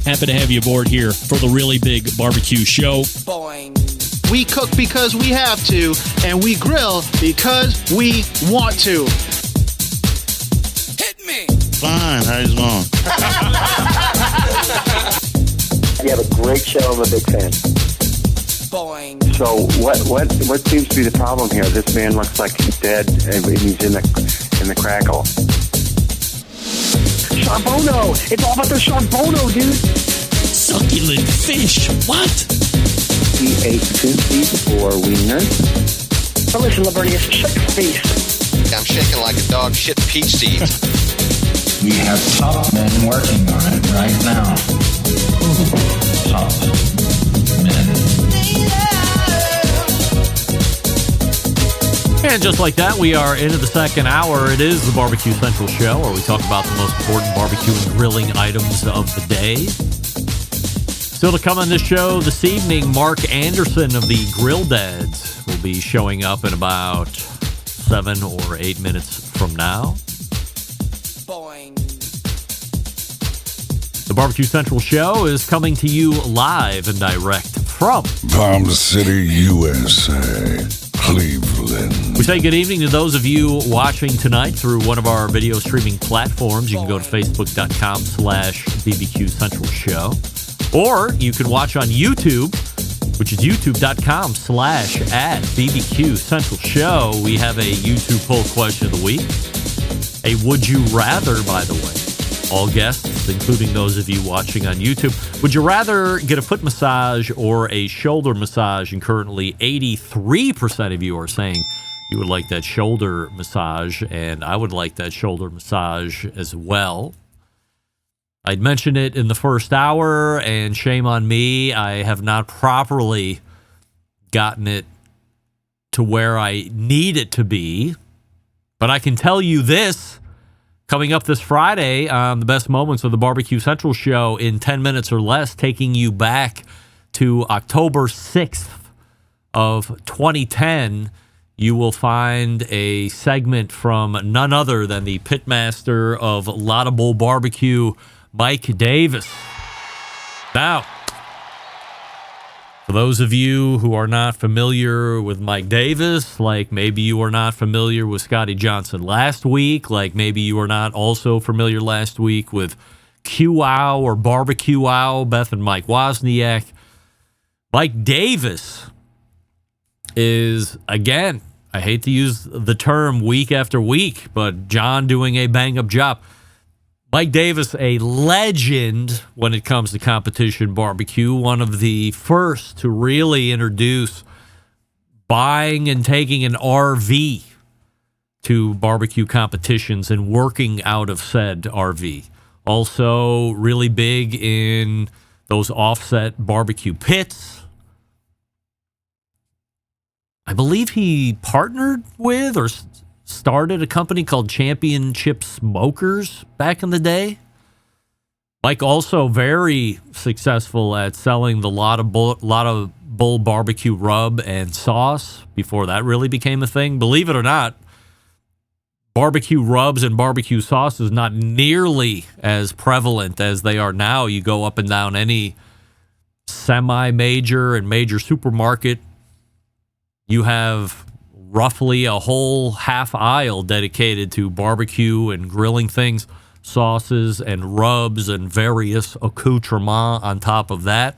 Happy to have you aboard here for the Really Big Barbecue Show. Boing. We cook because we have to, and we grill because we want to. Hit me! Fine, how's it going? You have a great show. I'm a big fan. Boing. So what seems to be the problem here? This man looks like he's dead, and he's in the crackle. Charbono! It's all about the Charbono, dude! Succulent fish. What? He ate 2 feet or wieners. Now listen, Lavernius, shut your face. I'm shaking like a dog shit peach seeds. We have top men working on it right now. Top men. And just like that, we are into the second hour. It is the Barbecue Central Show, where we talk about the most important barbecue and grilling items of the day. Still to come on this show this evening, Mark Anderson of the Grill Dads will be showing up in about 7 or 8 minutes from now. Boing. The Barbecue Central Show is coming to you live and direct from Palm City, USA, Cleveland. We say good evening to those of you watching tonight through one of our video streaming platforms. You can go to facebook.com/BBQ Central Show. Or you can watch on YouTube, which is youtube.com/@BBQ Central Show. We have a YouTube poll question of the week. A would you rather, by the way. All guests, including those of you watching on YouTube. Would you rather get a foot massage or a shoulder massage? And currently 83% of you are saying you would like that shoulder massage, and I would like that shoulder massage as well. I'd mentioned it in the first hour, and shame on me, I have not properly gotten it to where I need it to be. But I can tell you this, coming up this Friday on the best moments of the Barbecue Central Show in 10 minutes or less, taking you back to October 6th of 2010, you will find a segment from none other than the pitmaster of Laudable Barbecue, Mike Davis. Now, for those of you who are not familiar with Mike Davis, like maybe you are not familiar with Scotty Johnson last week, like maybe you are not also familiar last week with QOW or Barbecue Wow, Beth and Mike Wozniak, Mike Davis is, again, I hate to use the term week after week, but John doing a bang-up job. Mike Davis, a legend when it comes to competition barbecue, one of the first to really introduce buying and taking an RV to barbecue competitions and working out of said RV. Also really big in those offset barbecue pits. I believe he partnered with or started a company called Championship Smokers back in the day. Mike also very successful at selling the Laudable barbecue rub and sauce before that really became a thing. Believe it or not, barbecue rubs and barbecue sauce is not nearly as prevalent as they are now. You go up and down any semi-major and major supermarket, you have roughly a whole half aisle dedicated to barbecue and grilling things, sauces and rubs and various accoutrements on top of that.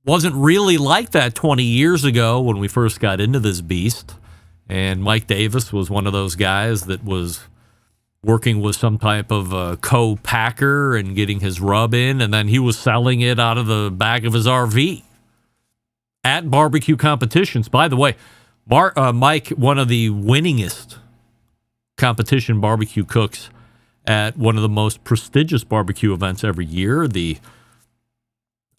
Wasn't really like that 20 years ago when we first got into this beast. And Mike Davis was one of those guys that was working with some type of co-packer and getting his rub in, and then he was selling it out of the back of his RV at barbecue competitions. By the way, Mike, one of the winningest competition barbecue cooks at one of the most prestigious barbecue events every year, the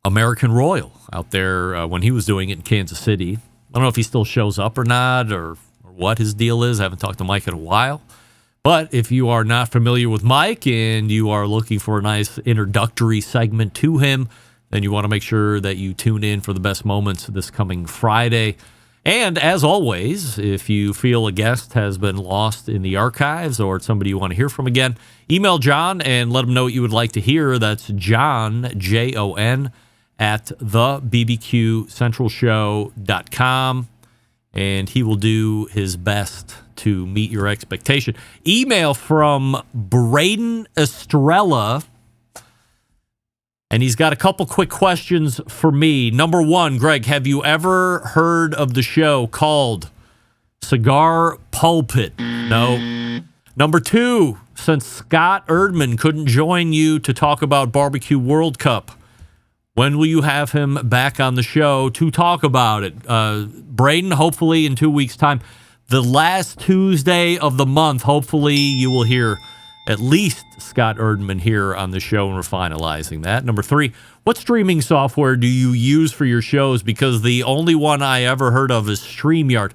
American Royal out there when he was doing it in Kansas City. I don't know if he still shows up or not or what his deal is. I haven't talked to Mike in a while. But if you are not familiar with Mike and you are looking for a nice introductory segment to him, then you want to make sure that you tune in for the best moments this coming Friday. And as always, if you feel a guest has been lost in the archives or it's somebody you want to hear from again, email John and let him know what you would like to hear. That's John, Jon, at thebbqcentralshow.com. And he will do his best to meet your expectation. Email from Braden Estrella, and he's got a couple quick questions for me. Number one, Greg, have you ever heard of the show called Cigar Pulpit? No. Number two, since Scott Erdman couldn't join you to talk about Barbecue World Cup, when will you have him back on the show to talk about it? Braden, hopefully in 2 weeks' time. The last Tuesday of the month, hopefully you will hear at least Scott Erdman here on the show, and we're finalizing that. Number three, what streaming software do you use for your shows? Because the only one I ever heard of is StreamYard.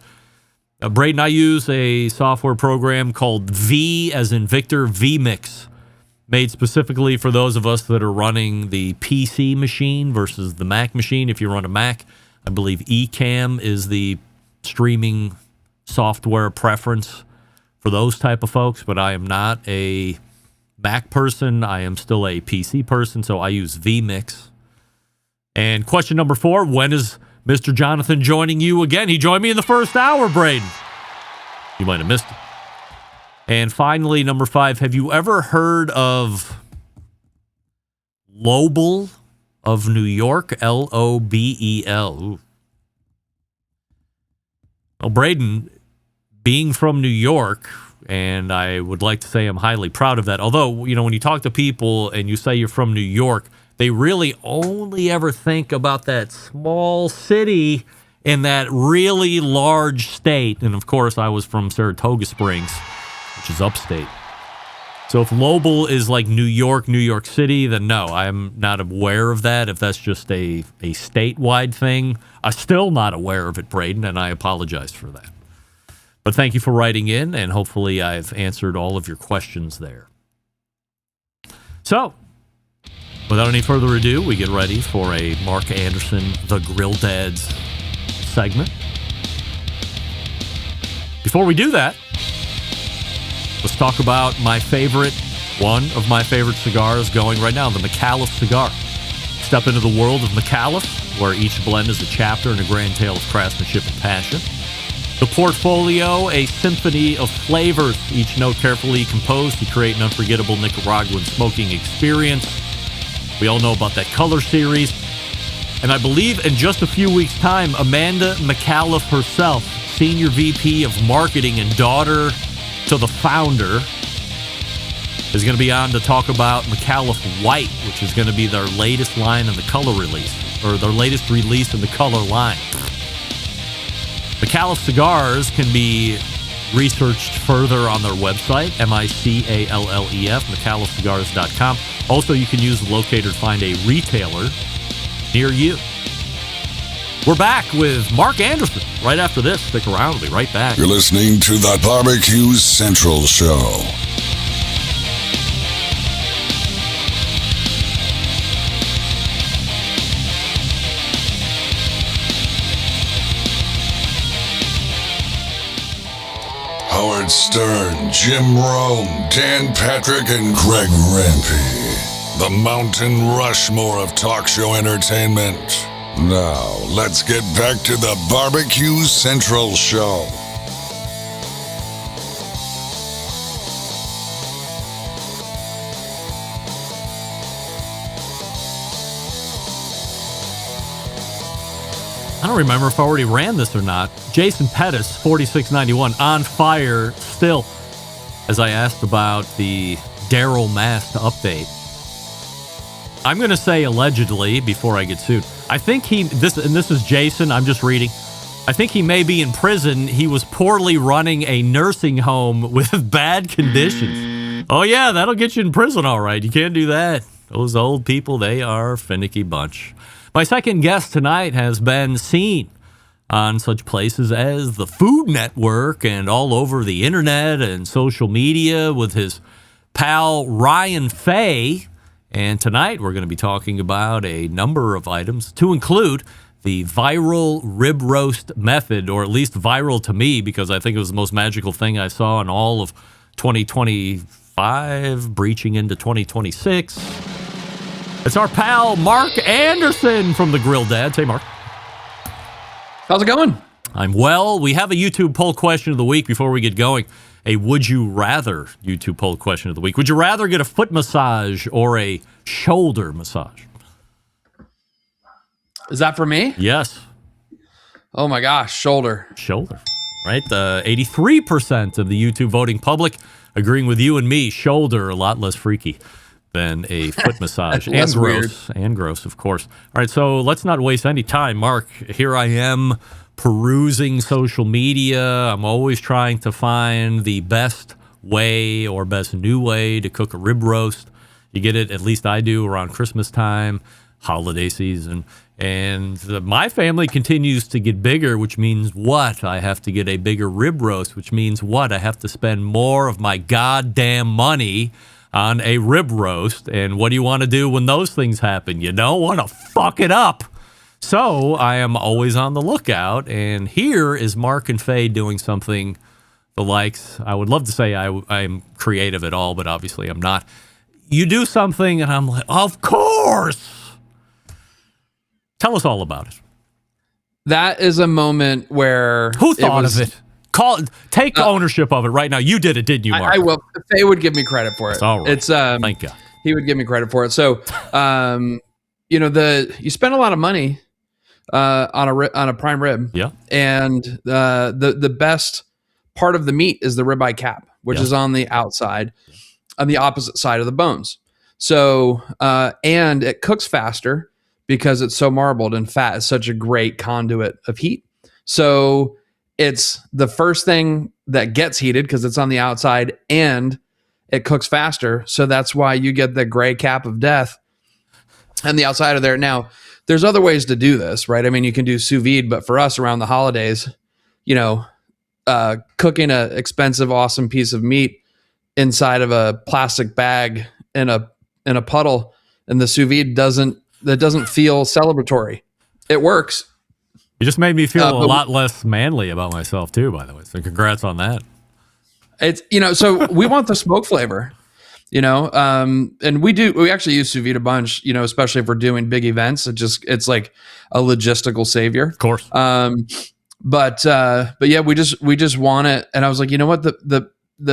Braden, I use a software program called V, as in Victor, vMix, made specifically for those of us that are running the PC machine versus the Mac machine. If you run a Mac, I believe Ecamm is the streaming software preference for those type of folks, but I am not a Mac person. I am still a PC person, so I use vMix. And question number four, when is Mr. Jonathan joining you again? He joined me in the first hour, Braden. You might have missed it. And finally, number five, have you ever heard of Lobel of New York? Lobel. Ooh. Well, Braden, being from New York, and I would like to say I'm highly proud of that. Although, you know, when you talk to people and you say you're from New York, they really only ever think about that small city in that really large state. And of course, I was from Saratoga Springs, which is upstate. So if Lobel is like New York City, then no, I'm not aware of that. If that's just a statewide thing, I'm still not aware of it, Braden, and I apologize for that. But thank you for writing in, and hopefully I've answered all of your questions there. So, without any further ado, we get ready for a Mark Anderson, The Grill Dads segment. Before we do that, let's talk about one of my favorite cigars going right now, the McAuliffe cigar. Step into the world of McAuliffe, where each blend is a chapter in a grand tale of craftsmanship and passion. The portfolio, a symphony of flavors, each note carefully composed to create an unforgettable Nicaraguan smoking experience. We all know about that color series. And I believe in just a few weeks' time, Amanda McAuliffe herself, Senior VP of Marketing and daughter to the founder, is going to be on to talk about McAuliffe White, which is going to be their latest line in the color release, or their latest release in the color line. McAuliffe cigars can be researched further on their website, MICALLEF, McAuliffecigars.com. Also, you can use the locator to find a retailer near you. We're back with Mark Anderson right after this. Stick around. We'll be right back. You're listening to the Barbecue Central Show. Howard Stern, Jim Rome, Dan Patrick, and Greg Rempe. The Mountain Rushmore of talk show entertainment. Now, let's get back to the Barbecue Central Show. I don't remember if I already ran this or not. Jason Pettis, 4691, on fire still, as I asked about the Daryl Mast update. I'm going to say allegedly before I get sued. I think this is Jason, I'm just reading. I think he may be in prison. He was poorly running a nursing home with bad conditions. Oh yeah, that'll get you in prison all right. You can't do that. Those old people, they are a finicky bunch. My second guest tonight has been seen on such places as the Food Network and all over the internet and social media with his pal Ryan Fay. And tonight we're going to be talking about a number of items, to include the viral rib roast method, or at least viral to me, because I think it was the most magical thing I saw in all of 2025, breaching into 2026. It's our pal Mark Anderson from the Grill Dads. Hey, Mark. How's it going? I'm well. We have a YouTube poll question of the week before we get going. A would you rather YouTube poll question of the week. Would you rather get a foot massage or a shoulder massage? Is that for me? Yes. Oh my gosh, shoulder. Shoulder. Right? 83% of the YouTube voting public agreeing with you and me. Shoulder, a lot less freaky than a foot massage. And gross. Weird. And gross, of course. All right, so let's not waste any time. Mark, here I am perusing social media. I'm always trying to find the best way or best new way to cook a rib roast. You get it, at least I do, around Christmas time, holiday season. And my family continues to get bigger, which means what? I have to get a bigger rib roast, which means what? I have to spend more of my goddamn money on a rib roast. And what do you want to do when those things happen? You don't want to fuck it up. So I am always on the lookout. And here is Mark and Faye doing something the likes. I would love to say I'm creative at all, but obviously I'm not. You do something and I'm like, of course. Tell us all about it. That is a moment where who thought of it? Take ownership of it right now. You did it, didn't you, Mark? I will. Faye would give me credit for it. It's all right. It's thank you. He would give me credit for it. So, you spend a lot of money on a prime rib. Yeah. And the best part of the meat is the ribeye cap, which is on the outside, on the opposite side of the bones. So, and it cooks faster because it's so marbled, and fat is such a great conduit of heat. So it's the first thing that gets heated because it's on the outside, and it cooks faster. So that's why you get the gray cap of death and the outside of there. Now, there's other ways to do this, right? I mean, you can do sous vide, but for us around the holidays, cooking an expensive, awesome piece of meat inside of a plastic bag in a puddle, and the sous vide doesn't feel celebratory. It works. You just made me feel a lot less manly about myself too, by the way. So congrats on that. It's, so we want the smoke flavor, and we actually use sous vide a bunch, especially if we're doing big events. It's like a logistical savior. Of course. But yeah, we just want it. And I was like, you know what? The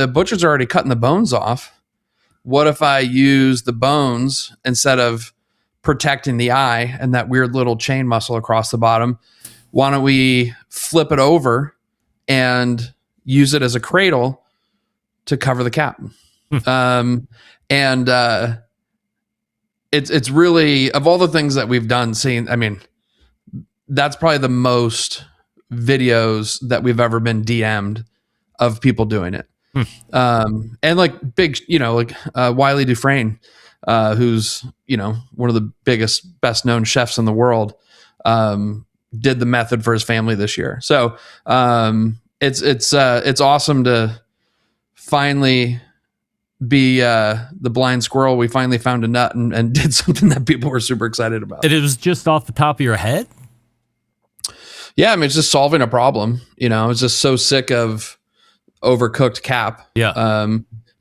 butchers are already cutting the bones off. What if I use the bones instead of protecting the eye and that weird little chain muscle across the bottom? Why don't we flip it over and use it as a cradle to cover the cap? It's really, of all the things that we've done, that's probably the most videos that we've ever been DM'd of people doing it. And like big, Wiley Dufresne, who's, one of the biggest, best known chefs in the world, did the method for his family this year. So, it's awesome to finally be, the blind squirrel. We finally found a nut and did something that people were super excited about. And it was just off the top of your head? Yeah. It's just solving a problem. I was just so sick of overcooked cap. Yeah.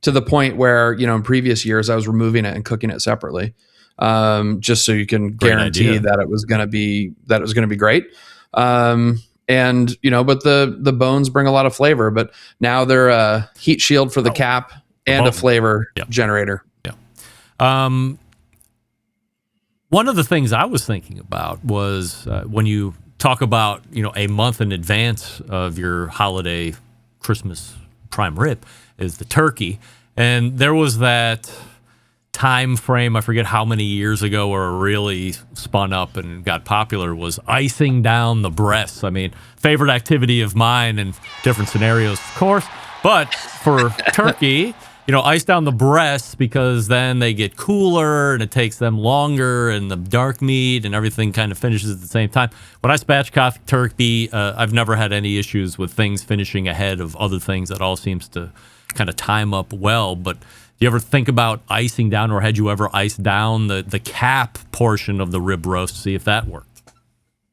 To the point where, in previous years I was removing it and cooking it separately, just so you can guarantee that it was going to be great. But the bones bring a lot of flavor, but now they're a heat shield for the cap and a flavor generator. Yeah. One of the things I was thinking about was when you talk about, a month in advance of your holiday Christmas prime rib is the turkey. And there was that time frame, I forget how many years ago, where it really spun up and got popular, was icing down the breasts. Favorite activity of mine in different scenarios, of course. But for turkey, ice down the breasts because then they get cooler and it takes them longer, and the dark meat and everything kind of finishes at the same time. When I spatchcock turkey, I've never had any issues with things finishing ahead of other things. That all seems to kind of time up well. But do you ever think about icing down, or had you ever iced down the cap portion of the rib roast to see if that worked?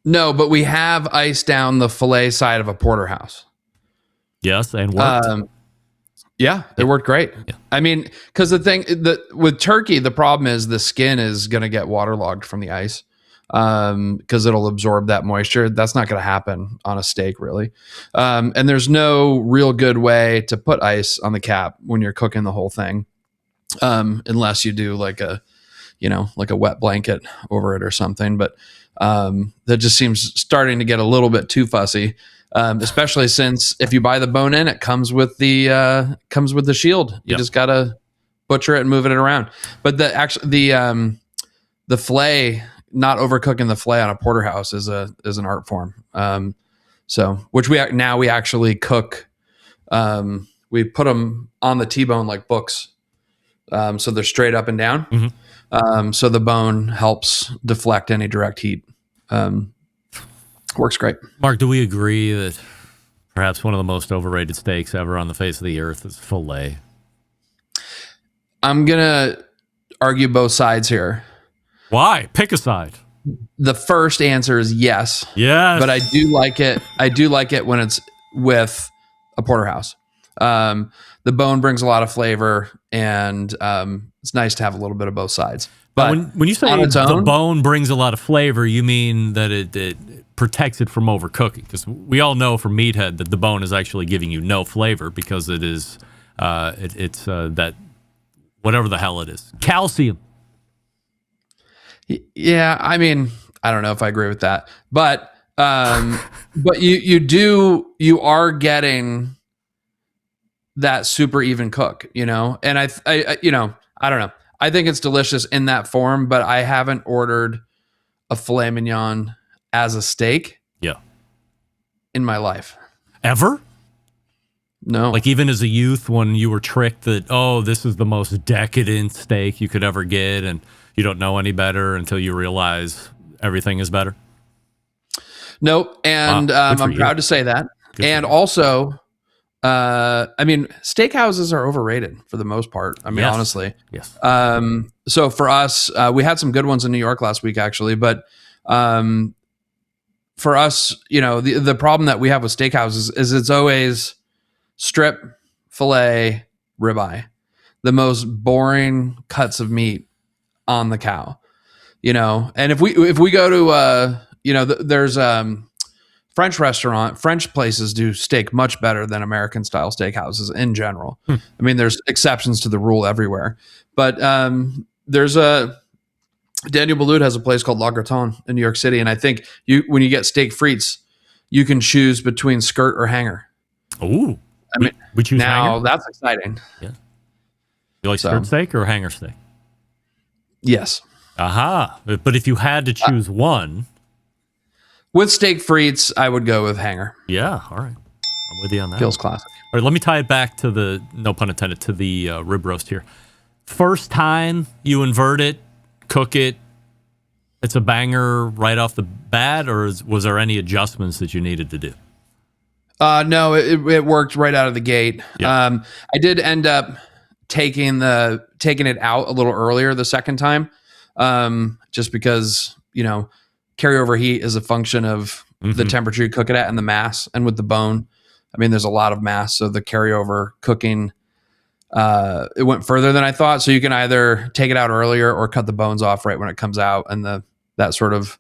No, but we have iced down the fillet side of a porterhouse. Yes, and worked. Yeah, it worked great. Yeah. I mean, because with turkey, the problem is the skin is going to get waterlogged from the ice because it'll absorb that moisture. That's not going to happen on a steak, really. And there's no real good way to put ice on the cap when you're cooking the whole thing, unless you do like a wet blanket over it or something. But that just seems starting to get a little bit too fussy. Especially since if you buy the bone in, it comes with the shield. You just gotta butcher it and move it around. But the fillet, not overcooking the fillet on a porterhouse is an art form. Which we actually cook. We put them on the T-bone like books, so they're straight up and down. Mm-hmm. So the bone helps deflect any direct heat. Works great. Mark, do we agree that perhaps one of the most overrated steaks ever on the face of the earth is filet? I'm going to argue both sides here. Why? Pick a side. The first answer is yes. Yes. But I do like it. I do like it when it's with a porterhouse. The bone brings a lot of flavor, and it's nice to have a little bit of both sides. But when you say the bone brings a lot of flavor, you mean that it protects it from overcooking? Because we all know from Meathead that the bone is actually giving you no flavor because it is it's that whatever the hell it is, calcium. Yeah, I mean, I don't know if I agree with that, but you are getting that super even cook, and I don't know. I think it's delicious in that form, but I haven't ordered a filet mignon as a steak. Yeah. In my life. Ever? No. Like even as a youth when you were tricked that, oh, this is the most decadent steak you could ever get and you don't know any better until you realize everything is better? Nope. And I'm proud to say that. And also, I mean, steakhouses are overrated for the most part. I mean, honestly. Yes. So for us, we had some good ones in New York last week, actually. But for us, the problem that we have with steakhouses is it's always strip, filet, ribeye, the most boring cuts of meat on the cow. And if we go to there's French places do steak much better than American style steakhouses in general. I mean, there's exceptions to the rule everywhere, but there's Daniel Boulud has a place called La Gratin in New York City. And I think when you get steak frites, you can choose between skirt or hanger. Ooh, I mean, we choose now hanger? That's exciting. Yeah. You like skirt steak or hanger steak? Yes. Aha. But if you had to choose one, with steak frites, I would go with hanger. Yeah, all right. I'm with you on that. Feels classic. All right, let me tie it back to the, no pun intended, to the rib roast here. First time you invert it, cook it, it's a banger right off the bat, or was there any adjustments that you needed to do? No, it worked right out of the gate. Yeah. I did end up taking it out a little earlier the second time, just because, carryover heat is a function of the temperature you cook it at and the mass. And with the bone, I mean, there's a lot of mass. So the carryover cooking, it went further than I thought. So you can either take it out earlier or cut the bones off right when it comes out. And that sort of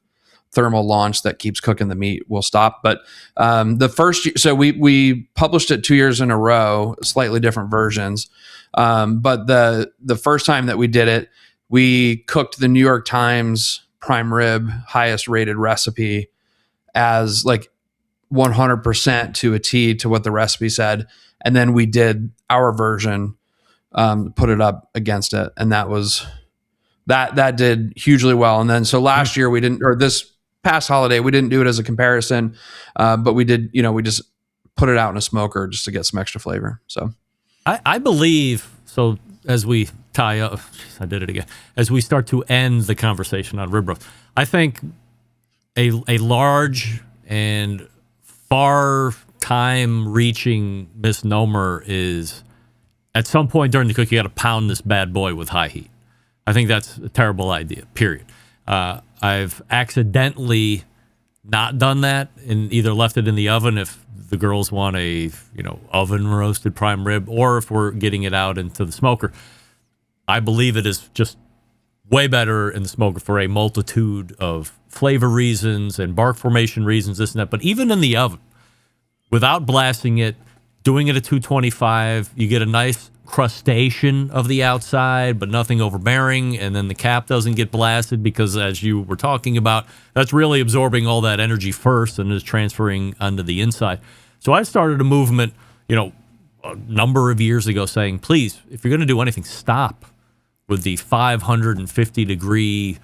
thermal launch that keeps cooking the meat will stop. But the first year, so we published it 2 years in a row, slightly different versions. But the first time that we did it, we cooked the New York Times prime rib highest rated recipe as like 100% to a T to what the recipe said. And then we did our version, put it up against it. And that did hugely well. And then, so last year this past holiday, we didn't do it as a comparison, but we did, we just put it out in a smoker just to get some extra flavor. So I believe, so as we tie up, I did it again, as we start to end the conversation on rib roast, I think a large and far time reaching misnomer is at some point during the cook, you got to pound this bad boy with high heat. I think that's a terrible idea, period. I've accidentally not done that and either left it in the oven if the girls want a, oven roasted prime rib, or if we're getting it out into the smoker. I believe it is just way better in the smoker for a multitude of flavor reasons and bark formation reasons, this and that. But even in the oven, without blasting it, doing it at 225, you get a nice crustation of the outside, but nothing overbearing. And then the cap doesn't get blasted because, as you were talking about, that's really absorbing all that energy first and is transferring onto the inside. So I started a movement, a number of years ago saying, please, if you're going to do anything, stop with the 550 degree,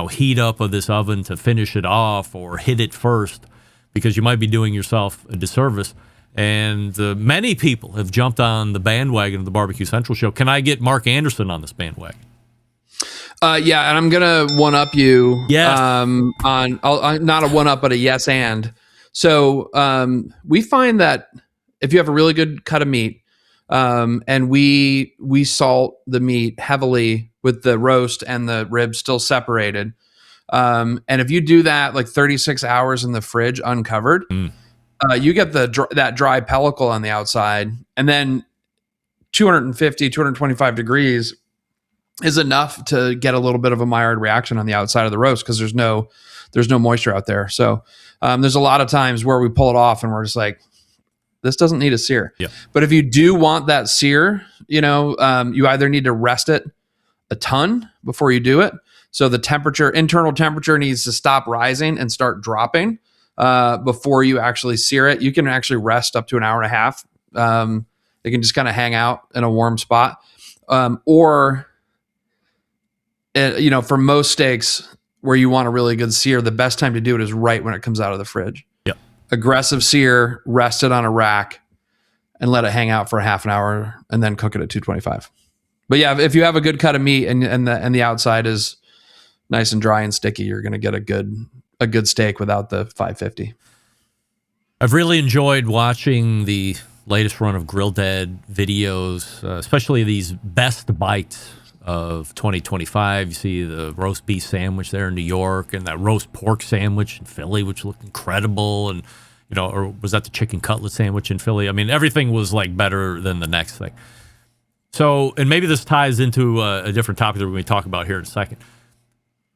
heat up of this oven to finish it off or hit it first, because you might be doing yourself a disservice. And many people have jumped on the bandwagon of the Barbecue Central show. Can I get Mark Anderson on this bandwagon? Yeah, and I'm gonna one up you. Yes. On not a one up, but a yes and. So we find that if you have a really good cut of meat, and we salt the meat heavily with the roast and the ribs still separated, and if you do that like 36 hours in the fridge uncovered. You get that dry pellicle on the outside, and then 250, 225 degrees is enough to get a little bit of a Maillard reaction on the outside of the roast because there's no moisture out there. So there's a lot of times where we pull it off and we're just like, this doesn't need a sear. Yeah. But if you do want that sear, you either need to rest it a ton before you do it. So the internal temperature needs to stop rising and start dropping before you actually sear it. You can actually rest up to an hour and a half. It can just kind of hang out in a warm spot. For most steaks where you want a really good sear, the best time to do it is right when it comes out of the fridge. Yep. Aggressive sear, rest it on a rack and let it hang out for a half an hour and then cook it at 225. But yeah, if you have a good cut of meat and the outside is nice and dry and sticky, you're going to get a good steak without the 550. I've really enjoyed watching the latest run of Grill Dead videos, especially these best bites of 2025. You see the roast beef sandwich there in New York and that roast pork sandwich in Philly, which looked incredible. And, or was that the chicken cutlet sandwich in Philly? I mean, everything was like better than the next thing. So, and maybe this ties into a different topic that we're going to talk about here in a second.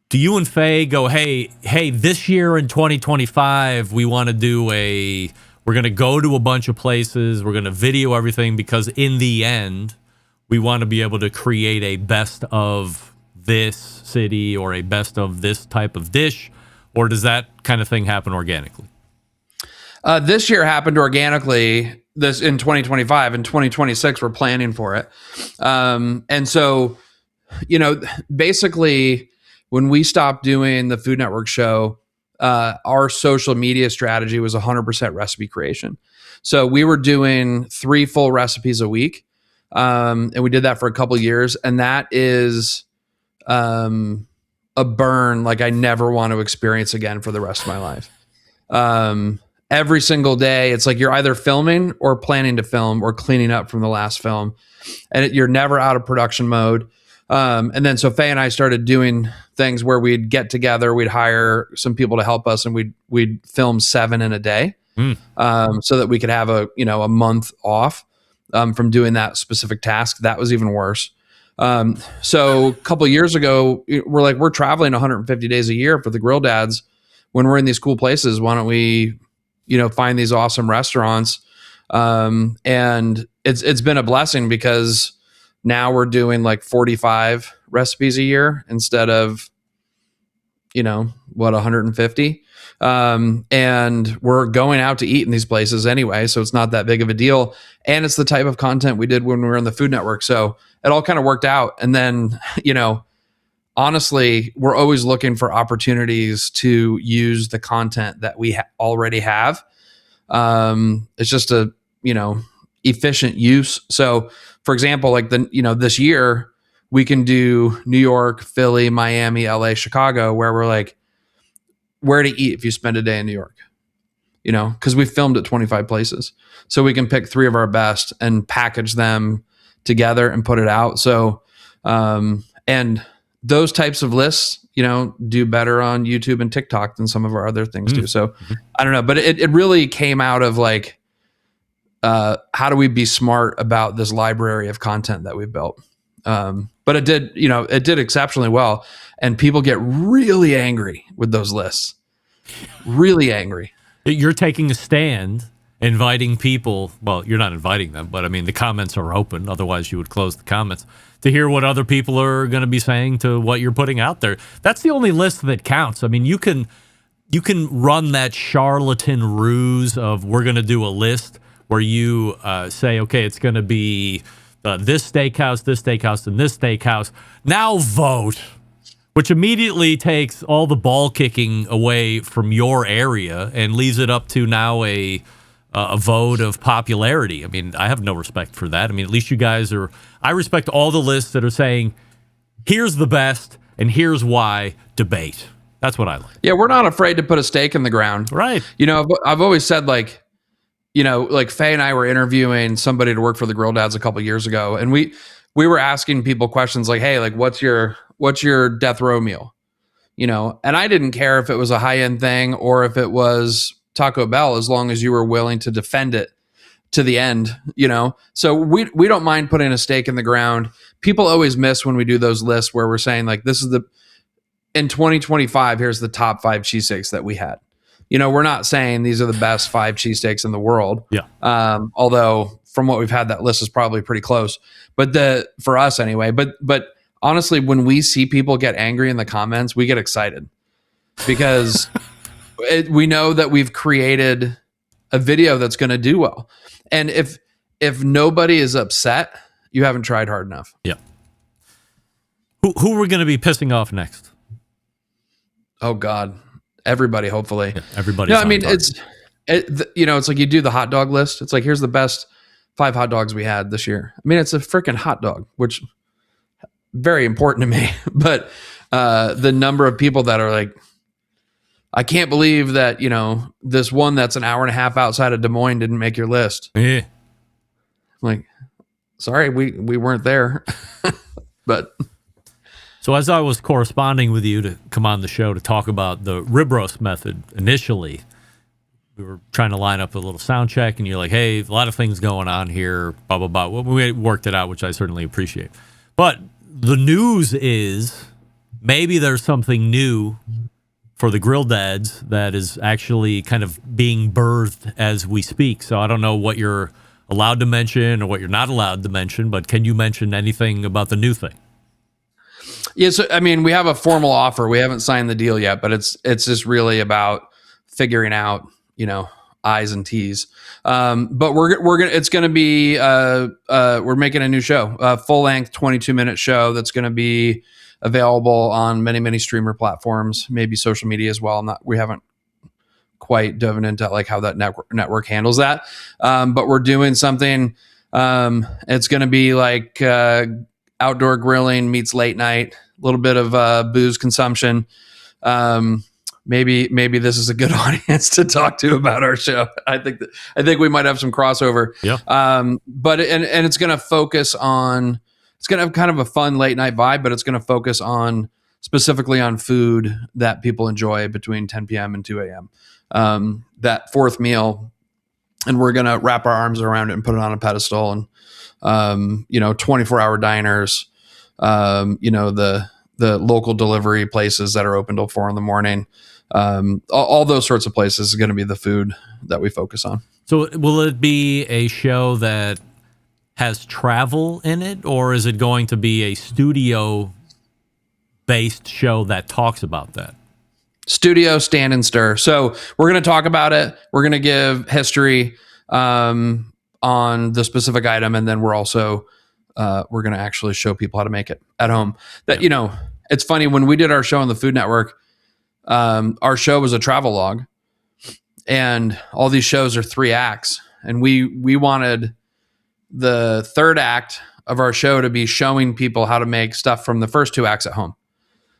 Do you and Faye go, hey, this year in 2025, we want to we're going to go to a bunch of places, we're going to video everything, because in the end, we want to be able to create a best of this city or a best of this type of dish? Or does that kind of thing happen organically? This year happened organically. This in 2025. In 2026, we're planning for it. And so, basically, when we stopped doing the Food Network show, our social media strategy was 100% recipe creation. So we were doing 3 full recipes a week. And we did that for a couple of years. And that is a burn like I never want to experience again for the rest of my life. Every single day, it's like you're either filming or planning to film or cleaning up from the last film. And you're never out of production mode. And then so Faye and I started doing things where we'd get together, we'd hire some people to help us, and we'd film 7 in a day, so that we could have a month off from doing that specific task. That was even worse. So a couple of years ago, we're traveling 150 days a year for the Grill Dads. When we're in these cool places, why don't we, find these awesome restaurants? And it's been a blessing because now we're doing like 45 recipes a year instead of, 150. And we're going out to eat in these places anyway, so it's not that big of a deal. And it's the type of content we did when we were on the Food Network. So it all kind of worked out. And then, honestly, we're always looking for opportunities to use the content that we already have. It's just a, efficient use. So for example, like this year we can do New York, Philly, Miami, LA, Chicago, where we're like, where to eat if you spend a day in New York, because we filmed at 25 places. So we can pick 3 of our best and package them together and put it out. So, and those types of lists, do better on YouTube and TikTok than some of our other things do. So I don't know, but it really came out of like, how do we be smart about this library of content that we've built? But it did exceptionally well, and people get really angry with those lists. Really angry. You're taking a stand, inviting people. Well, you're not inviting them, but I mean, the comments are open. Otherwise, you would close the comments to hear what other people are going to be saying to what you're putting out there. That's the only list that counts. I mean, you can run that charlatan ruse of we're going to do a list where you say, okay, it's going to be this steakhouse, and this steakhouse. Now vote, which immediately takes all the ball kicking away from your area and leaves it up to now a vote of popularity. I mean, I have no respect for that. I mean, at least you guys are. I respect all the lists that are saying, here's the best and here's why. Debate. That's what I like. Yeah, we're not afraid to put a stake in the ground. Right. I've always said like Faye and I were interviewing somebody to work for the Grill Dads a couple of years ago, and we were asking people questions like, hey, like what's your death row meal? And I didn't care if it was a high-end thing or if it was Taco Bell, as long as you were willing to defend it to the end, So we don't mind putting a stake in the ground. People always miss when we do those lists where we're saying like, this is in 2025, here's the top 5 cheesesteaks that we had. We're not saying these are the best 5 cheesesteaks in the world. Yeah. Although from what we've had, that list is probably pretty close, but for us anyway, but honestly, when we see people get angry in the comments, we get excited because we know that we've created a video that's going to do well. And if nobody is upset, you haven't tried hard enough. Yeah. Who we're going to be pissing off next? Oh God, everybody. Hopefully, yeah, everybody. No, I mean it's like you do the hot dog list. It's like here's the best 5 hot dogs we had this year. I mean, it's a freaking hot dog, which very important to me. But the number of people that are like, I can't believe that this one that's an hour and a half outside of Des Moines didn't make your list. Yeah. Like, sorry, we weren't there. But so as I was corresponding with you to come on the show to talk about the rib roast method initially, we were trying to line up a little sound check, and you're like, hey, a lot of things going on here, blah, blah, blah. Well, we worked it out, which I certainly appreciate. But the news is maybe there's something new for the Grill Dads that is actually kind of being birthed as we speak. So I don't know what you're allowed to mention or what you're not allowed to mention, but can you mention anything about the new thing? Yeah, so I mean, we have a formal offer. We haven't signed the deal yet, but it's just really about figuring out, I's and T's. But it's going to be we're making a new show, a full length 22-minute show that's going to be available on many streamer platforms, maybe social media as well. We haven't quite dove into like how that network handles that. But we're doing something. It's going to be like outdoor grilling meets late night, a little bit of booze consumption. Maybe this is a good audience to talk to about our show. I think we might have some crossover. Yeah. But it's going to focus on. It's going to have kind of a fun late night vibe, but it's going to focus on specifically on food that people enjoy between 10 p.m. and 2 a.m. That fourth meal, and we're going to wrap our arms around it and put it on a pedestal. And 24-hour diners, the local delivery places that are open till 4 a.m. All those sorts of places is going to be the food that we focus on. So will it be a show that has travel in it, or is it going to be a studio-based show that talks about that? Studio, stand and stir. So we're going to talk about it. We're going to give history on the specific item, and then we're also we're going to actually show people how to make it at home. That it's funny, when we did our show on the Food Network, our show was a travel log, and all these shows are 3 acts, and we wanted the third act of our show to be showing people how to make stuff from the first 2 acts at home.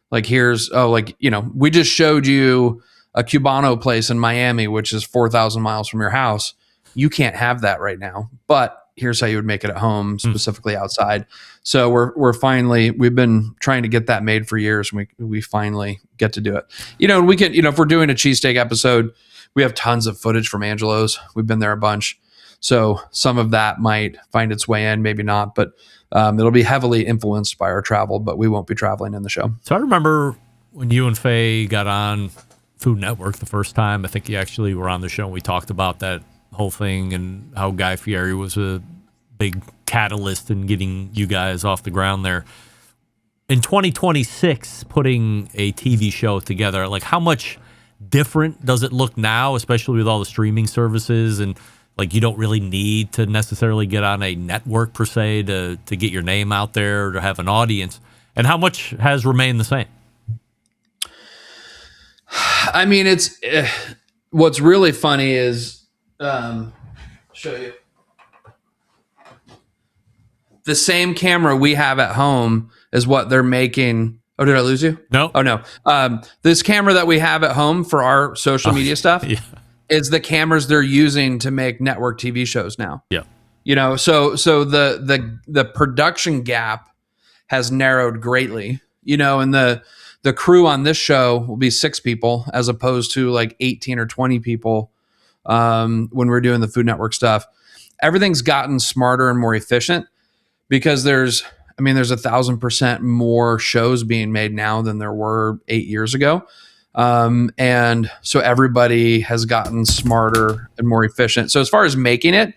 Like we just showed you a Cubano place in Miami, which is 4,000 miles from your house. You can't have that right now, but here's how you would make it at home, specifically outside. So we've been trying to get that made for years, and we finally get to do it. We can, if we're doing a cheesesteak episode, we have tons of footage from Angelo's. We've been there a bunch. So some of that might find its way in, maybe not, but it'll be heavily influenced by our travel, but we won't be traveling in the show. So I remember when you and Faye got on Food Network the first time. I think you actually were on the show and we talked about that whole thing and how Guy Fieri was a big catalyst in getting you guys off the ground there. In 2026, putting a TV show together, like how much different does it look now, especially with all the streaming services, and like you don't really need to necessarily get on a network per se to get your name out there or to have an audience, and how much has remained the same? I mean, it's what's really funny is show you the same camera we have at home is what they're making. Oh, did I lose you? No. Oh, no. This camera that we have at home for our social media stuff is the cameras they're using to make network TV shows now. Yeah. So the production gap has narrowed greatly, and the crew on this show will be 6 people as opposed to like 18 or 20 people when we're doing the Food Network stuff. Everything's gotten smarter and more efficient because there's 1,000% more shows being made now than there were 8 years ago. And so everybody has gotten smarter and more efficient. So as far as making it,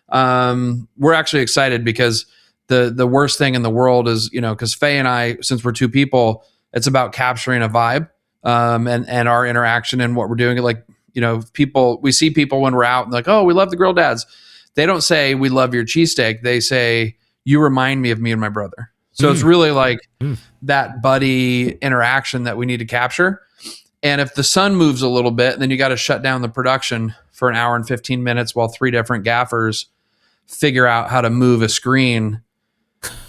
we're actually excited because the worst thing in the world is, because Faye and I, since we're 2 people, it's about capturing a vibe and our interaction and what we're doing. Like, we see people when we're out and like, oh, we love the Grill Dads. They don't say we love your cheesesteak. They say, you remind me of me and my brother. So it's really like that buddy interaction that we need to capture. And if the sun moves a little bit, then you got to shut down the production for an hour and 15 minutes while 3 different gaffers figure out how to move a screen.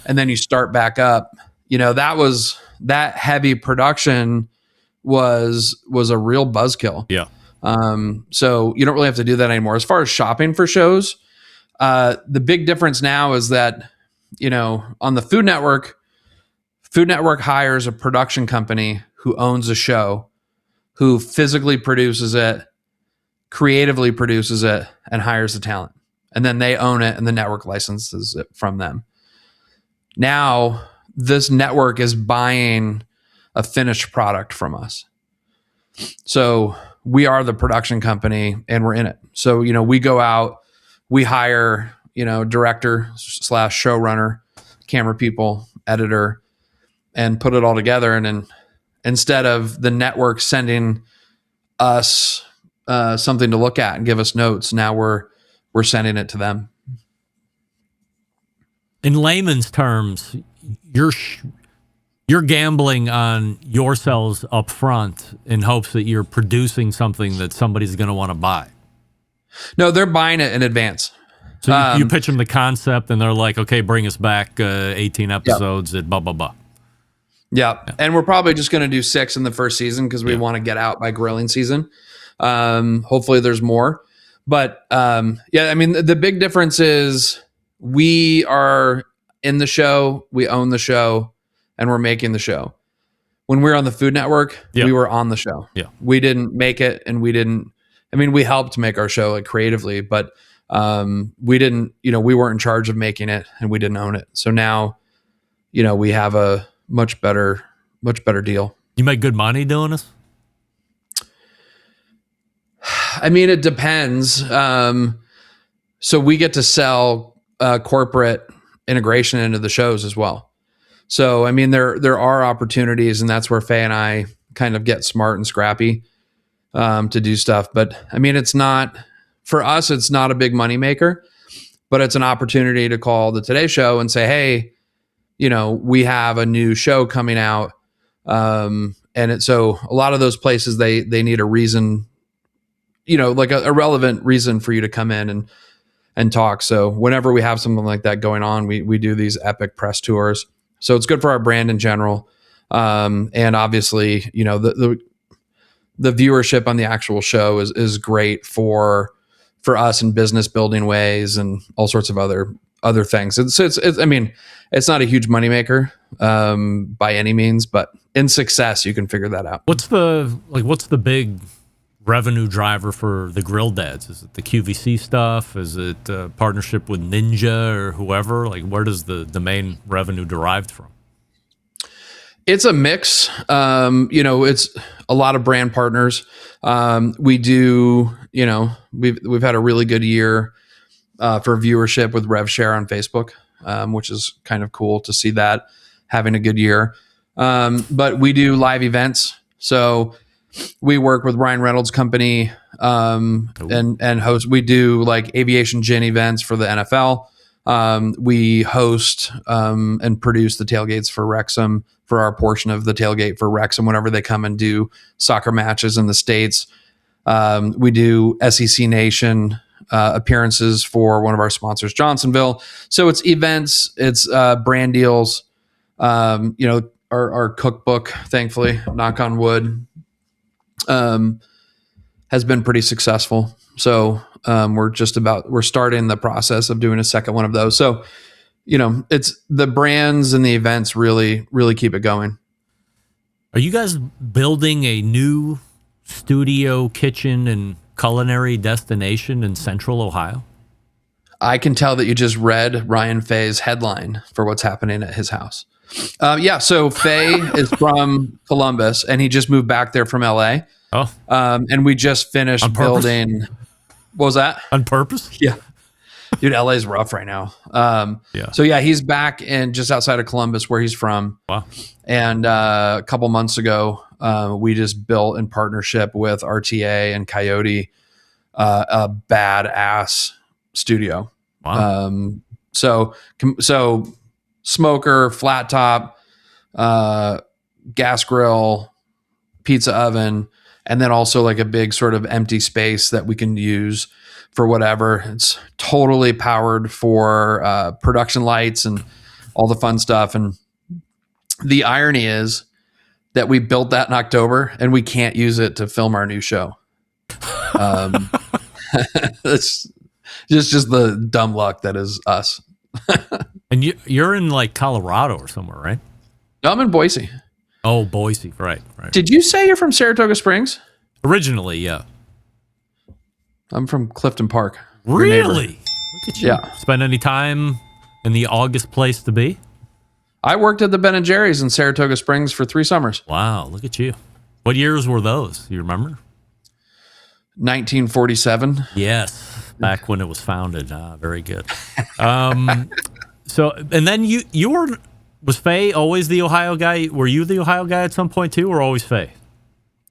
And then you start back up. That heavy production was a real buzzkill. Yeah. So you don't really have to do that anymore. As far as shopping for shows, the big difference now is that, on the Food Network hires a production company who owns a show, who physically produces it, creatively produces it, and hires the talent. And then they own it and the network licenses it from them. Now, this network is buying a finished product from us. So we are the production company and we're in it. So, we go out, we hire, director / showrunner, camera people, editor, and put it all together. And then instead of the network sending us something to look at and give us notes, now we're sending it to them. In layman's terms, you're gambling on yourselves up front in hopes that you're producing something that somebody's going to want to buy. No, they're buying it in advance. So you pitch them the concept and they're like, okay, bring us back 18 episodes at blah, blah, blah. Yeah. And we're probably just going to do 6 in the first season because we want to get out by grilling season. Hopefully there's more. But the big difference is we are in the show, we own the show, and we're making the show. When we were on the Food Network, we were on the show. Yeah. We didn't make it and we helped make our show creatively, but we didn't, we weren't in charge of making it and we didn't own it. So now, we have a much better deal. You make good money doing this? It depends. So we get to sell corporate integration into the shows as well. So, there are opportunities, and that's where Faye and I kind of get smart and scrappy to do stuff. But it's not, for us, it's not a big money maker, but it's an opportunity to call the Today Show and say, hey, we have a new show coming out. So a lot of those places, they need a reason, like a relevant reason for you to come in and talk. So whenever we have something like that going on, we do these epic press tours. So it's good for our brand in general. And obviously, the viewership on the actual show is great for for us in business building ways and all sorts of other things. It's I mean, it's not a huge moneymaker by any means, but in success, you can figure that out. What's the big revenue driver for the Grill Dads? Is it the QVC stuff? Is it a partnership with Ninja or whoever? Like, where does the main revenue derived from? It's a mix. It's a lot of brand partners. We do, we've had a really good year for viewership with RevShare on Facebook, which is kind of cool to see that having a good year. But we do live events. So we work with Ryan Reynolds' company and host. We do like Aviation Gin events for the NFL. We host and produce the tailgates for Wrexham for our portion of the tailgate for Wrexham whenever they come and do soccer matches in the States. We do SEC Nation appearances for one of our sponsors, Johnsonville. So it's events, it's brand deals. Our cookbook, thankfully, knock on wood, has been pretty successful. So we're starting the process of doing a second one of those. So, it's the brands and the events really, really keep it going. Are you guys building a new studio, kitchen, and culinary destination in Central Ohio? I can tell that you just read Ryan Fay's headline for what's happening at his house. So Fay is from Columbus, and he just moved back there from LA. Oh. And we just finished building. What was that? On purpose? Yeah. Dude, LA is rough right now. So yeah, he's back in just outside of Columbus where he's from. Wow. And a couple months ago, we just built in partnership with RTA and Coyote a badass studio. Wow. So smoker, flat top, gas grill, pizza oven, and then also like a big sort of empty space that we can use for whatever. It's totally powered for production lights and all the fun stuff. And the irony is that we built that in October and we can't use it to film our new show. It's just the dumb luck that is us. And you're in like Colorado or somewhere, right? No, I'm in Boise. Oh, Boise. Right. Did you say you're from Saratoga Springs? Originally, yeah. I'm from Clifton Park. Really? Look at you. Yeah. Spend any time in the August place to be? I worked at the Ben & Jerry's in Saratoga Springs for 3 summers. Wow, look at you. What years were those? You remember? 1947. Yes, back when it was founded. Very good. So, and then you were, was Fay always the Ohio guy? Were you the Ohio guy at some point too, or always Fay?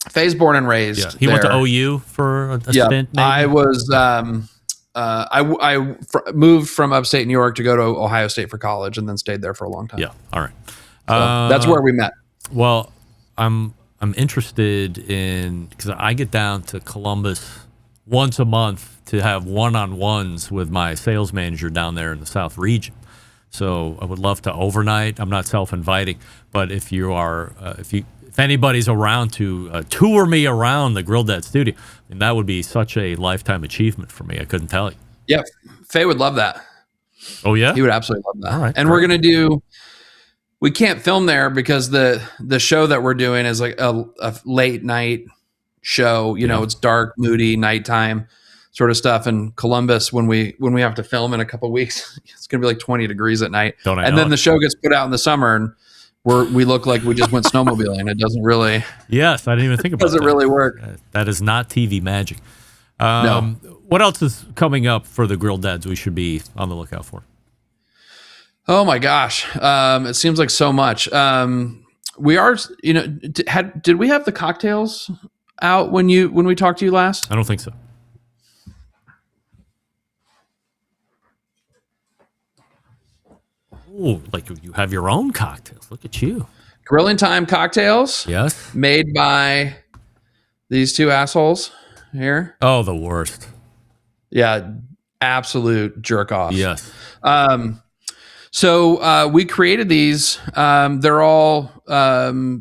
Fay's born and raised. Yeah. He went to OU for a stint. Maybe? I was. Moved from upstate New York to go to Ohio State for college, and then stayed there for a long time. Yeah. All right. So that's where we met. Well, I'm interested in, because I get down to Columbus once a month to have one-on-ones with my sales manager down there in the South region. So I would love to overnight. I'm not self-inviting, but if you are, if anybody's around to tour me around the Grill Dad studio, and that would be such a lifetime achievement for me. I couldn't tell you. Yeah, Fay would love that. Oh yeah, he would absolutely love that. All right, and we're gonna do. We can't film there because the show that we're doing is like a late night show. You know, it's dark, moody, nighttime sort of stuff. In Columbus, when we have to film in a couple of weeks, it's gonna be like 20 degrees at night. And then the show gets put out in the summer, and we look like we just went snowmobiling. It doesn't really. Yes, I didn't even think about. Doesn't really work. That is not TV magic. No. What else is coming up for the Grill Dads we should be on the lookout for? Oh my gosh. It seems like so much. We are, did we have the cocktails out when we talked to you last? I don't think so. Oh, like you have your own cocktails. Look at you. Grilling Time cocktails. Yes. Made by these two assholes here. Oh, the worst. Yeah. Absolute jerk off. Yes. So we created these. They're all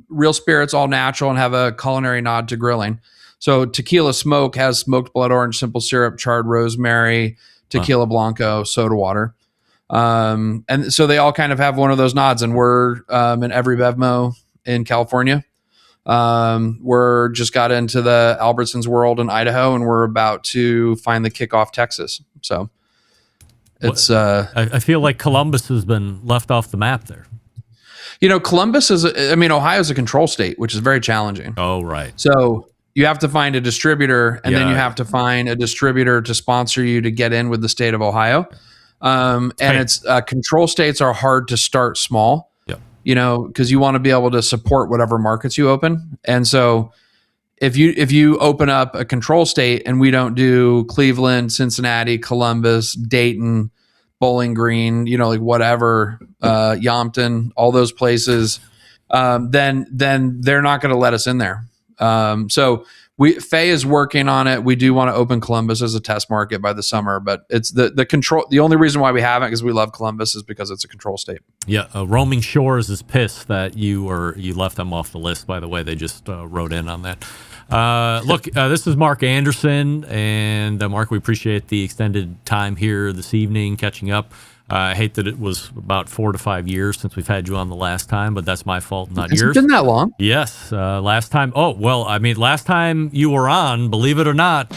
real spirits, all natural, and have a culinary nod to grilling. So Tequila Smoke has smoked blood orange, simple syrup, charred rosemary, tequila blanco, soda water. And so they all kind of have one of those nods, and we're in every Bevmo in California. We're just got into the Albertsons World in Idaho, and we're about to finally kick off Texas. So it's I feel like Columbus has been left off the map there. Columbus Ohio's a control state, which is very challenging. Oh, right. So you have to find a distributor, and then you have to find a distributor to sponsor you to get in with the state of Ohio. And it's control states are hard to start small, because you want to be able to support whatever markets you open. And so if you open up a control state and we don't do Cleveland, Cincinnati, Columbus, Dayton, Bowling Green, whatever, Yampton, all those places, then they're not going to let us in there. So Faye is working on it. We do want to open Columbus as a test market by the summer, but it's the control. The only reason why we haven't, because we love Columbus, is because it's a control state. Yeah. Roaming Shores is pissed that you left them off the list. By the way, they just wrote in on that. Look, this is Mark Anderson, and Mark, we appreciate the extended time here this evening, catching up. I hate that it was about 4 to 5 years since we've had you on the last time, but that's my fault, not yours. It's been that long? Yes. Last time. Oh, well, last time you were on, believe it or not,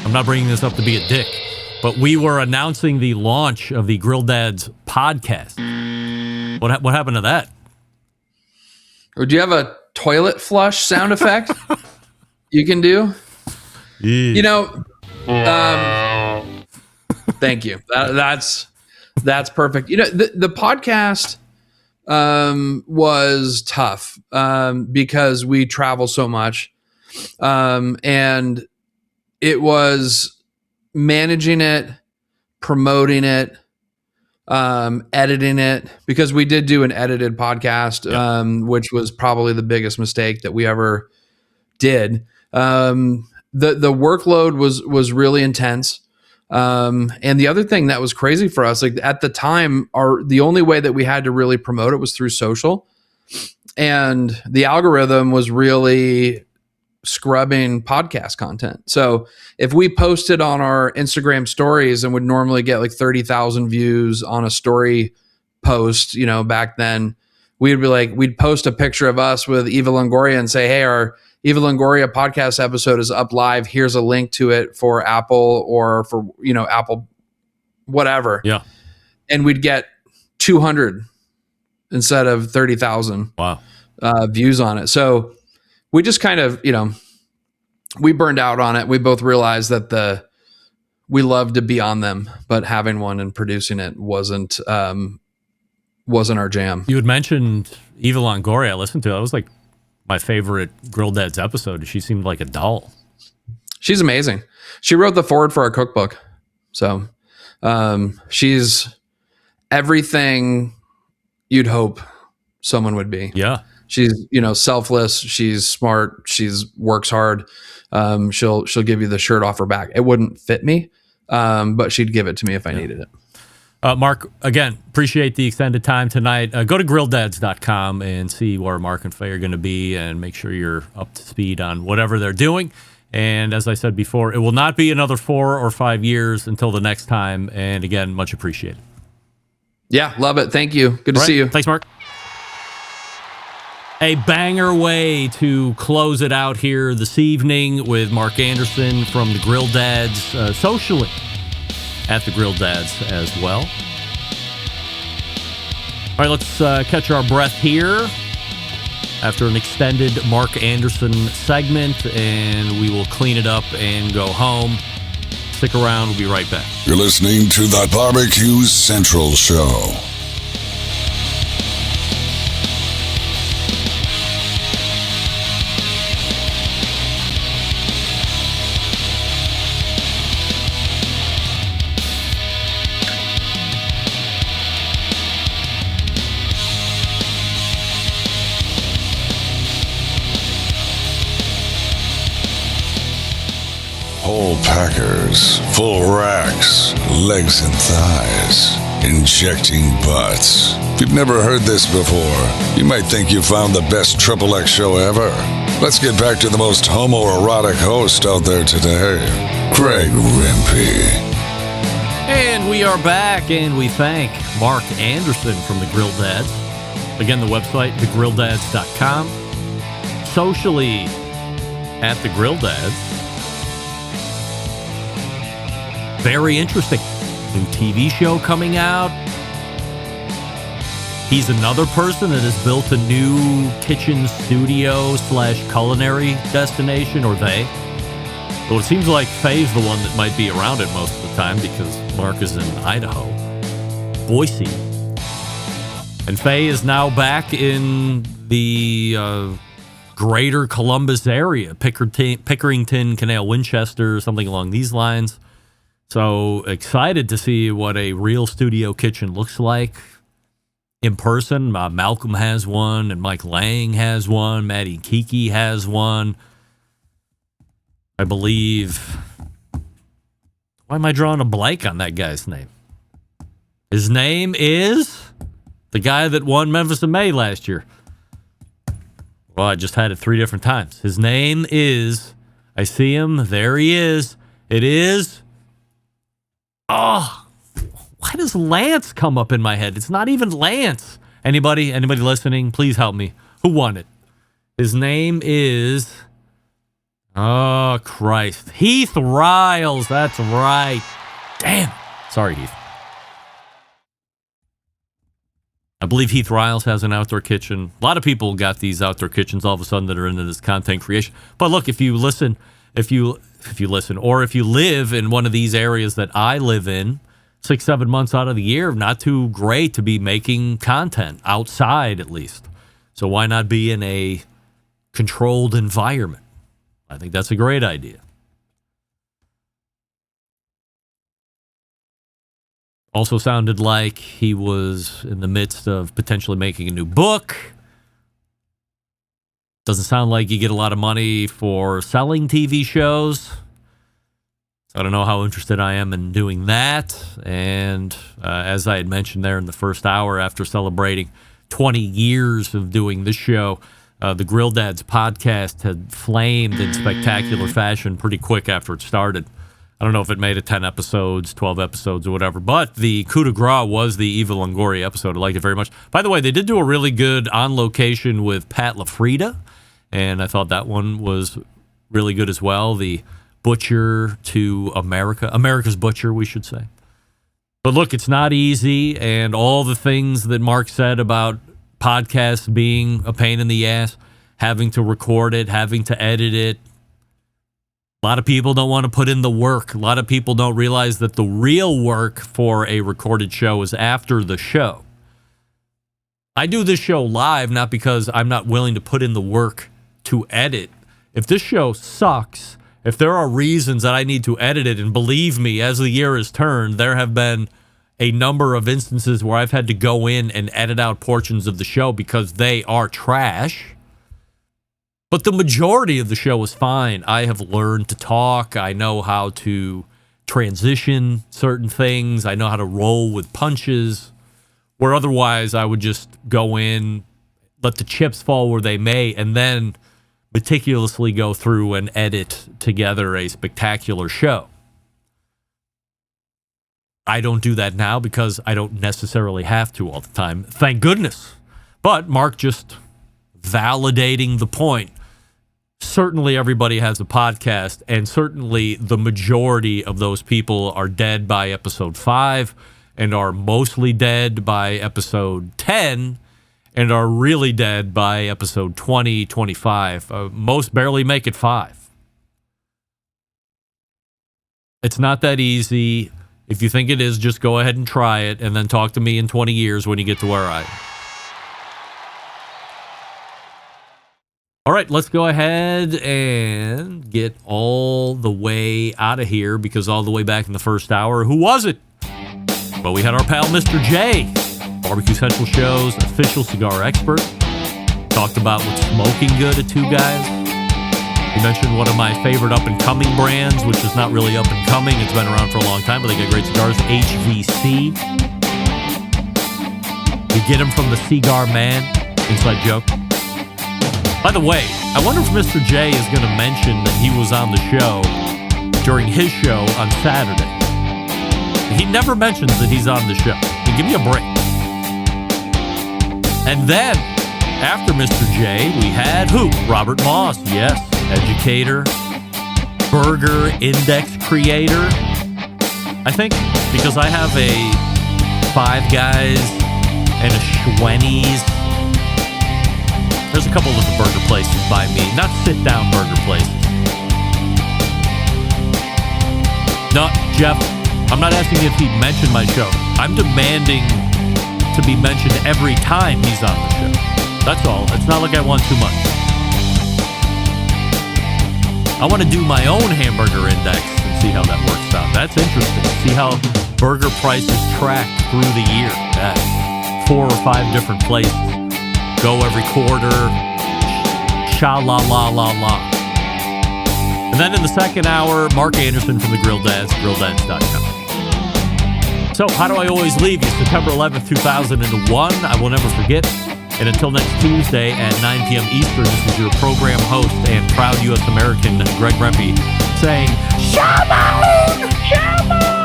I'm not bringing this up to be a dick, but we were announcing the launch of the Grill Dads podcast. What happened to that? Or do you have a toilet flush sound effect you can do? Thank you. That's perfect. The podcast was tough because we travel so much, and it was managing it, promoting it, editing it, because we did do an edited podcast, which was probably the biggest mistake that we ever did. The workload was really intense. And the other thing that was crazy for us, like at the time, the only way that we had to really promote it was through social, and the algorithm was really scrubbing podcast content. So if we posted on our Instagram stories and would normally get like 30,000 views on a story post, back then, we'd post a picture of us with Eva Longoria and say, hey, our Eva Longoria podcast episode is up live. Here's a link to it for Apple or for, Apple, whatever. Yeah. And we'd get 200 instead of 30,000 views on it. So we just kind of, we burned out on it. We both realized that we loved to be on them, but having one and producing it wasn't our jam. You had mentioned Eva Longoria. I listened to it. That was like my favorite Grill Dads episode. She seemed like a doll. She's amazing. She wrote the foreword for our cookbook. So she's everything you'd hope someone would be. Yeah. She's, selfless. She's smart. She's works hard. She'll give you the shirt off her back. It wouldn't fit me, but she'd give it to me if I needed it. Mark, again, appreciate the extended time tonight. Go to grilldads.com and see where Mark and Faye are going to be, and make sure you're up to speed on whatever they're doing. And as I said before, it will not be another 4 or 5 years until the next time. And again, much appreciated. Yeah, love it. Thank you. Good to see you. Thanks, Mark. A banger way to close it out here this evening with Mark Anderson from the Grill Dads, socially at the Grill Dads as well. All right, let's catch our breath here after an extended Mark Anderson segment, and we will clean it up and go home. Stick around. We'll be right back. You're listening to the Barbecue Central Show. Whole packers, full racks, legs and thighs, injecting butts. If you've never heard this before, you might think you found the best XXX show ever. Let's get back to the most homoerotic host out there today, Greg Rempe. And we are back, and we thank Mark Anderson from The Grill Dads. Again, the website, thegrildads.com. Socially at The Grill Dads. Very interesting. New TV show coming out. He's another person that has built a new kitchen studio / culinary destination, or they. Well, it seems like Faye's the one that might be around it most of the time because Mark is in Idaho. Boise. And Faye is now back in the greater Columbus area, Pickerington, Canal, Winchester, something along these lines. So excited to see what a real studio kitchen looks like in person. Malcolm has one, and Mike Lang has one. Maddie Kiki has one. I believe. Why am I drawing a blank on that guy's name? His name is the guy that won Memphis in May last year. Well, I just had it 3 different times. His name is. I see him. There he is. It is. Oh. Why does Lance come up in my head? It's not even Lance. Anybody listening, please help me. Who won it? His name is... Oh, Christ. Heath Riles. That's right. Damn. Sorry, Heath. I believe Heath Riles has an outdoor kitchen. A lot of people got these outdoor kitchens all of a sudden that are into this content creation. But look, if you listen, or if you live in one of these areas that I live in, 6-7 months out of the year, not too great to be making content outside, at least. So why not be in a controlled environment? I think that's a great idea. Also sounded like he was in the midst of potentially making a new book. Doesn't sound like you get a lot of money for selling TV shows. I don't know how interested I am in doing that. And as I had mentioned there in the first hour, after celebrating 20 years of doing this show, the Grill Dads podcast had flamed in spectacular fashion pretty quick after it started. I don't know if it made it 10 episodes, 12 episodes, or whatever, but the coup de grace was the Eva Longoria episode. I liked it very much. By the way, they did do a really good on location with Pat LaFrida, and I thought that one was really good as well. The Butcher to America's Butcher, we should say. But look, it's not easy, and all the things that Mark said about podcasts being a pain in the ass, having to record it, having to edit it. A lot of people don't want to put in the work. A lot of people don't realize that the real work for a recorded show is after the show. I do this show live, not because I'm not willing to put in the work to edit. If this show sucks, if there are reasons that I need to edit it, and believe me, as the year has turned, there have been a number of instances where I've had to go in and edit out portions of the show because they are trash. But the majority of the show is fine. I have learned to talk. I know how to transition certain things. I know how to roll with punches, where otherwise I would just go in, let the chips fall where they may, and then meticulously go through and edit together a spectacular show. I don't do that now because I don't necessarily have to all the time. Thank goodness. But Mark just validating the point. Certainly everybody has a podcast, and certainly the majority of those people are dead by episode 5 and are mostly dead by episode 10 and are really dead by episode 20, 25. Most barely make it 5. It's not that easy. If you think it is, just go ahead and try it, and then talk to me in 20 years when you get to where I am. All right, let's go ahead and get all the way out of here, because all the way back in the first hour, who was it? Well, we had our pal Mr. J, Barbecue Central Show's official cigar expert. Talked about what's smoking good at Two Guys. He mentioned one of my favorite up-and-coming brands, which is not really up-and-coming. It's been around for a long time, but they got great cigars, HVC. We get them from the Cigar Man, inside joke. By the way, I wonder if Mr. J is going to mention that he was on the show during his show on Saturday. He never mentions that he's on the show. Give me a break. And then, after Mr. J, we had who? Robert Moss, yes, educator, burger index creator. I think because I have a Five Guys and a Schwenny's. There's a couple of the burger places by me, not sit-down burger places. No, Jeff, I'm not asking if he mentioned my show. I'm demanding to be mentioned every time he's on the show. That's all. It's not like I want too much. I want to do my own hamburger index and see how that works out. That's interesting. See how burger prices track through the year at 4 or 5 different places. Go every quarter. Sha-la-la-la-la. And then in the second hour, Mark Anderson from the Grill Dads, GrillDads.com. So, how do I always leave you? September 11th, 2001. I will never forget. And until next Tuesday at 9 p.m. Eastern, this is your program host and proud U.S. American, Greg Rempe, saying, Shalom! Shalom!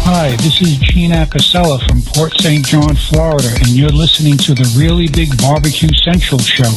Hi, this is Gene Acasella from Port St. John, Florida, and you're listening to the Really Big Barbecue Central Show.